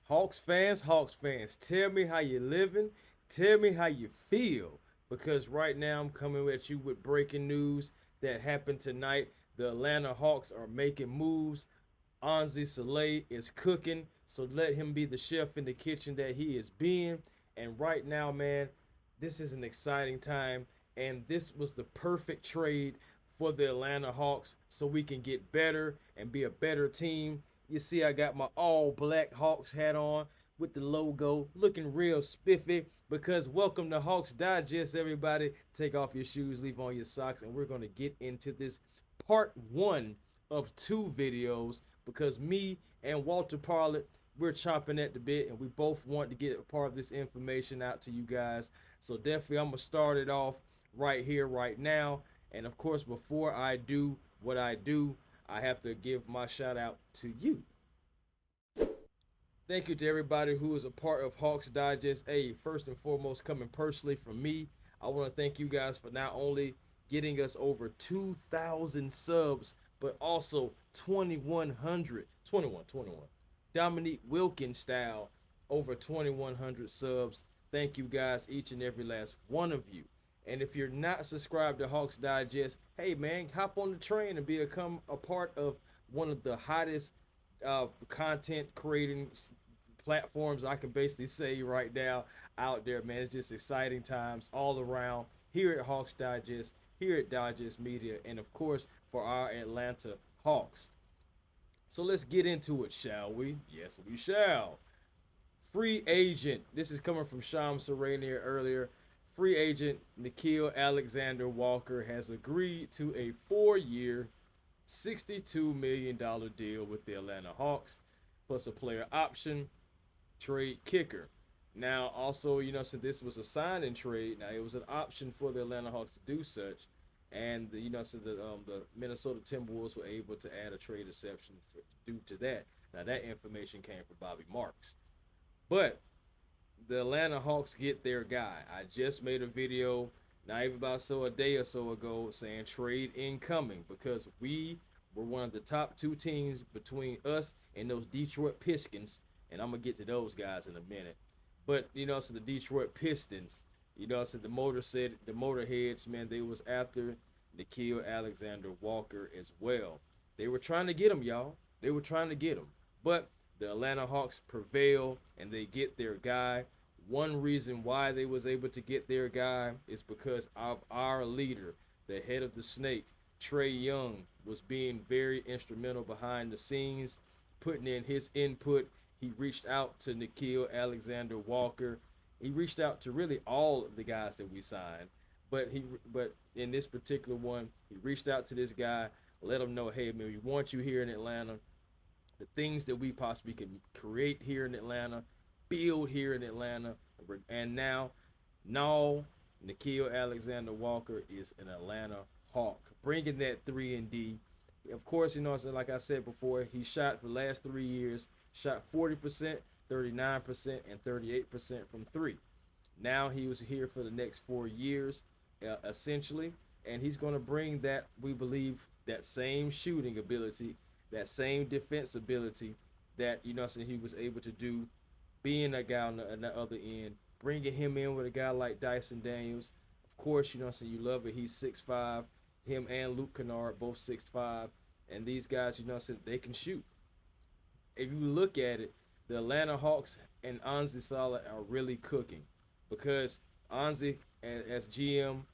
Hawks fans, tell me how you living. Tell me how you feel. Because right now I'm coming at you with breaking news that happened tonight. The Atlanta Hawks are making moves. Anzi Soleil is cooking, so let him be the chef in the kitchen that he is being. And right now, man, this is an exciting time. And this was the perfect trade for the Atlanta Hawks so we can get better and be a better team. You see, I got my all black Hawks hat on with the logo, looking real spiffy because welcome to Hawks Digest, everybody. Take off your shoes, leave on your socks, and we're going to get into this part one of two videos because me and Walter Parlett, we're chopping at the bit and we both want to get a part of this information out to you guys. So definitely I'm going to start it off right here, right now. And of course, before I do what I do, I have to give my shout out to you. Thank you to everybody who is a part of Hawks Digest. Hey, first and foremost, coming personally from me, I want to thank you guys for not only getting us over 2,000 subs, but also 2,100, Dominique Wilkins style, over 2,100 subs. Thank you guys, each and every last one of you. And if you're not subscribed to Hawks Digest, hey man, hop on the train and become a part of one of the hottest content creating platforms I can basically say right now out there, man. It's just exciting times all around here at Hawks Digest, here at Digest Media, and of course for our Atlanta Hawks. So let's get into it, shall we? Yes, we shall. Free agent. This is coming from Shams Serenier earlier. Free agent Nickeil Alexander-Walker has agreed to a 4-year, $62 million deal with the Atlanta Hawks, plus a player option, trade kicker. Now, also, so this was a sign-in trade. Now, it was an option for the Atlanta Hawks to do such, and the Minnesota Timberwolves were able to add a trade exception due to that. Now, that information came from Bobby Marks, but the Atlanta Hawks get their guy. I just made a video not even about a day or so ago saying trade incoming because we were one of the top two teams between us and those Detroit Pistons, and I'm gonna get to those guys in a minute. But so the Detroit Pistons, so the Motorheads, man, they was after Nickeil Alexander-Walker as well. They were trying to get him, y'all. They were trying to get him, but the Atlanta Hawks prevail and they get their guy. One reason why they was able to get their guy is because of our leader, the head of the snake, Trae Young, was being very instrumental behind the scenes, putting in his input. He reached out to Nickeil Alexander-Walker. He reached out to really all of the guys that we signed, but in this particular one, he reached out to this guy, let him know, hey man, we want you here in Atlanta. The things that we possibly can create here in Atlanta, build here in Atlanta, and now Nickeil Alexander-Walker is an Atlanta Hawk, bringing that 3-and-D. Of course, so like I said before, he shot for the last 3 years, shot 40%, 39%, and 38% from three. Now he was here for the next 4 years, essentially, and he's going to bring that, we believe, that same shooting ability, that same defense ability that so he was able to do, being a guy on the other end, bringing him in with a guy like Dyson Daniels. Of course, so you love it. He's 6'5". Him and Luke Kennard both 6'5", and these guys, so they can shoot. If you look at it, the Atlanta Hawks and Anzi Soleil are really cooking because Anzi Soleil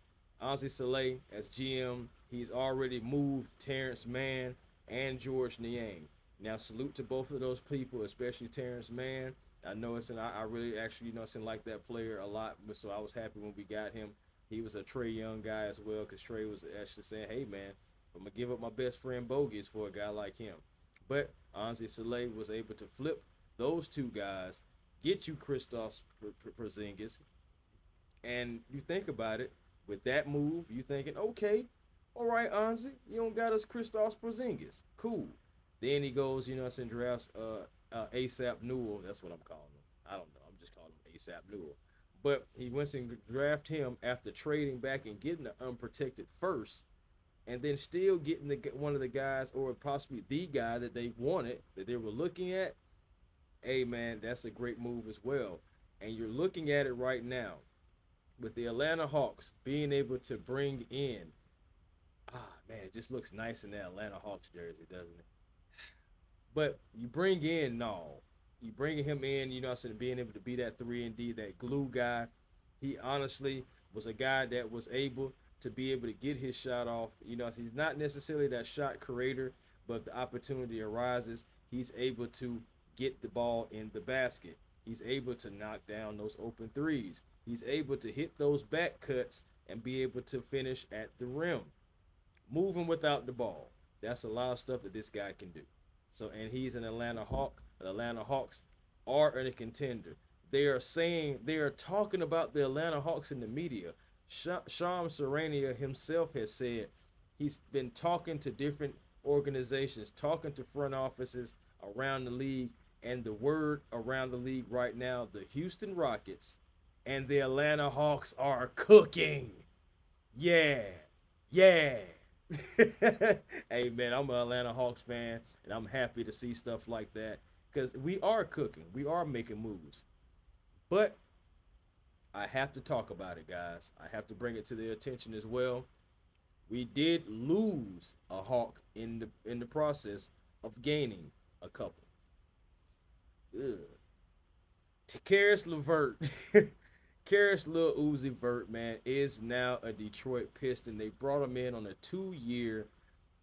as GM, he's already moved Terrence Mann and George Niang. Now, salute to both of those people, especially Terrence Mann. I know I really actually like that player a lot, so I was happy when we got him. He was a Trae Young guy as well, because Trae was actually saying, hey man, I'm gonna give up my best friend Bogies for a guy like him. But Anzi Soleil was able to flip those two guys, get you Kristaps Porzingis, and you think about it, with that move, you thinking, okay, all right, Anzi, you don't got us Kristaps Porzingis, cool. Then he goes, and drafts ASAP Newell. That's what I'm calling him. I don't know. I'm just calling him ASAP Newell. But he went and draft him after trading back and getting the unprotected first, and then still getting one of the guys, or possibly the guy that they wanted, that they were looking at, Hey man, that's a great move as well. And you're looking at it right now with the Atlanta Hawks being able to bring in, man, it just looks nice in that Atlanta Hawks jersey, doesn't it? But you bring in no, you bringing him in, you know, I said being able to be that 3 and D, that glue guy. He honestly was a guy that was able to be able to get his shot off. You know, he's not necessarily that shot creator, but if the opportunity arises, he's able to get the ball in the basket. He's able to knock down those open threes. He's able to hit those back cuts and be able to finish at the rim, moving without the ball. That's a lot of stuff that this guy can do. So, and he's an Atlanta Hawk. The Atlanta Hawks are in a contender. They are talking about the Atlanta Hawks in the media. Sham Serrania himself has said he's been talking to different organizations, talking to front offices around the league, and the word around the league right now, the Houston Rockets and the Atlanta Hawks are cooking. Yeah. Yeah. Hey man, I'm an Atlanta Hawks fan, and I'm happy to see stuff like that because we are cooking, we are making moves. But I have to talk about it, guys. I have to bring it to their attention as well. We did lose a Hawk in the process of gaining a couple. Ugh. Karis LeVert, Karis Lil Uzi Vert, man, is now a Detroit Piston. They brought him in on a 2 year,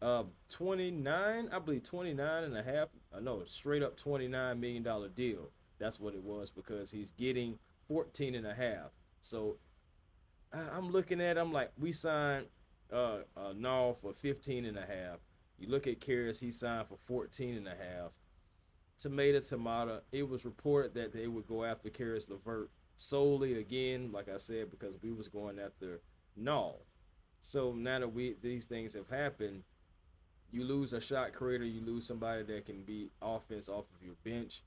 29, I believe 29 and a half. No, straight up $29 million deal. That's what it was because he's getting 14 and a half. So I'm looking at, I'm like, we signed Nall for 15 and a half. You look at Karis, he signed for 14 and a half. Tomato. It was reported that they would go after Karis LeVert solely again, like I said, because we was going after Null. So now that these things have happened, you lose a shot creator, you lose somebody that can be offense off of your bench.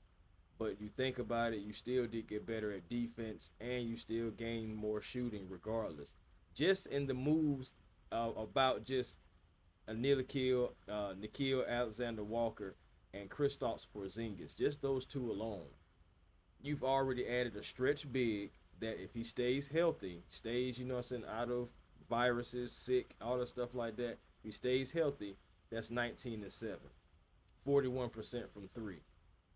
But you think about it, you still did get better at defense, and you still gain more shooting regardless. Just in the moves about just Nikhil Alexander Walker and Kristaps Porzingis, just those two alone, you've already added a stretch big that if he stays healthy, stays, you know what I'm saying, out of viruses, sick, all the stuff like that, if he stays healthy, that's 19 and 7, 41% from three.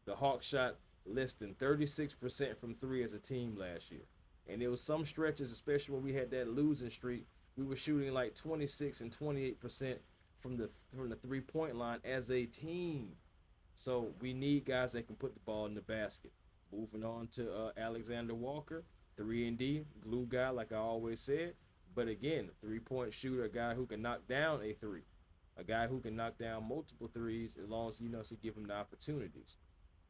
The Hawks shot less than 36% from three as a team last year. And there was some stretches, especially when we had that losing streak, we were shooting like 26 and 28% from the 3-point line as a team. So we need guys that can put the ball in the basket. Moving on to Alexander Walker, 3 and D, glue guy, like I always said. But again, 3-point shooter, a guy who can knock down a three, a guy who can knock down multiple threes as long as you know to give him the opportunities.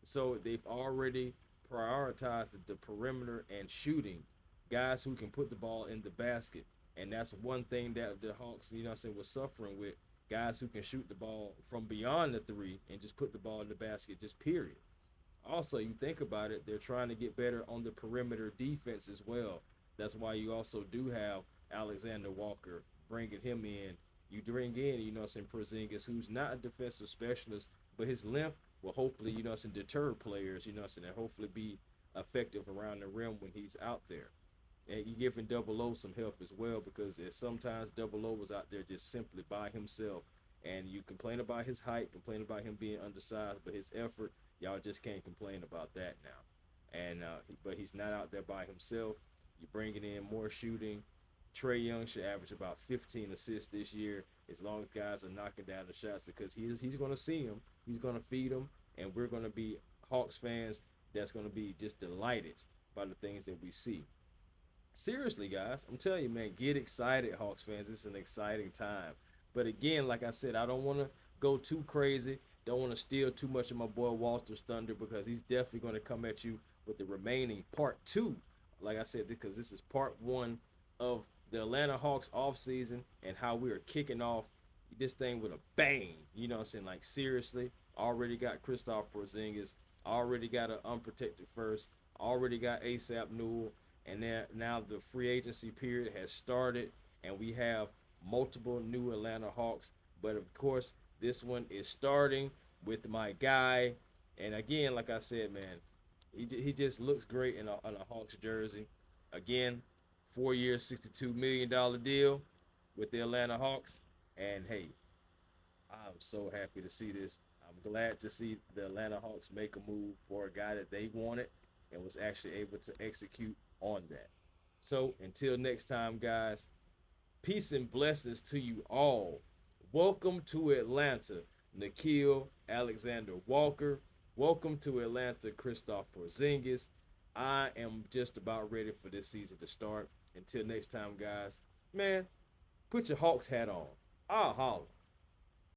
So they've already prioritized the perimeter and shooting, guys who can put the ball in the basket. And that's one thing that the Hawks, you know what I'm saying, was suffering with. Guys who can shoot the ball from beyond the three and just put the ball in the basket, just period. Also, you think about it, they're trying to get better on the perimeter defense as well. That's why you also do have Alexander Walker, bringing him in. You bring in, you know, some Porzingis, who's not a defensive specialist, but his length will hopefully, you know, some deter players, you know, and hopefully be effective around the rim when he's out there. And you giving Double O some help as well because there's sometimes Double O was out there just simply by himself. And you complain about his height, complain about him being undersized, but his effort, y'all just can't complain about that now. And but he's not out there by himself. You're bringing in more shooting. Trae Young should average about 15 assists this year as long as guys are knocking down the shots because he's going to see them. He's going to feed them. And we're going to be Hawks fans that's going to be just delighted by the things that we see. Seriously, guys, I'm telling you, man, get excited, Hawks fans. It's an exciting time. But again, like I said, I don't want to go too crazy. Don't want to steal too much of my boy Walter's thunder because he's definitely going to come at you with the remaining part two. Like I said, because this is part one of the Atlanta Hawks offseason and how we are kicking off this thing with a bang. You know what I'm saying? Like, seriously, already got Kristaps Porzingis, already got an unprotected first, already got ASAP Newell, and now the free agency period has started, and we have multiple new Atlanta Hawks. But of course, this one is starting with my guy And again, like I said, man, he just looks great in a Hawks jersey. Again, 4 years, $62 million deal with the Atlanta Hawks. And hey, I'm so happy to see this. I'm glad to see the Atlanta Hawks make a move for a guy that they wanted and was actually able to execute on that. So until next time, guys, peace and blessings to you all. Welcome to Atlanta, Nikhil Alexander Walker. Welcome to Atlanta, Christoph Porzingis. I am just about ready for this season to start. Until next time, guys, man, put your Hawks hat on. I'll holler.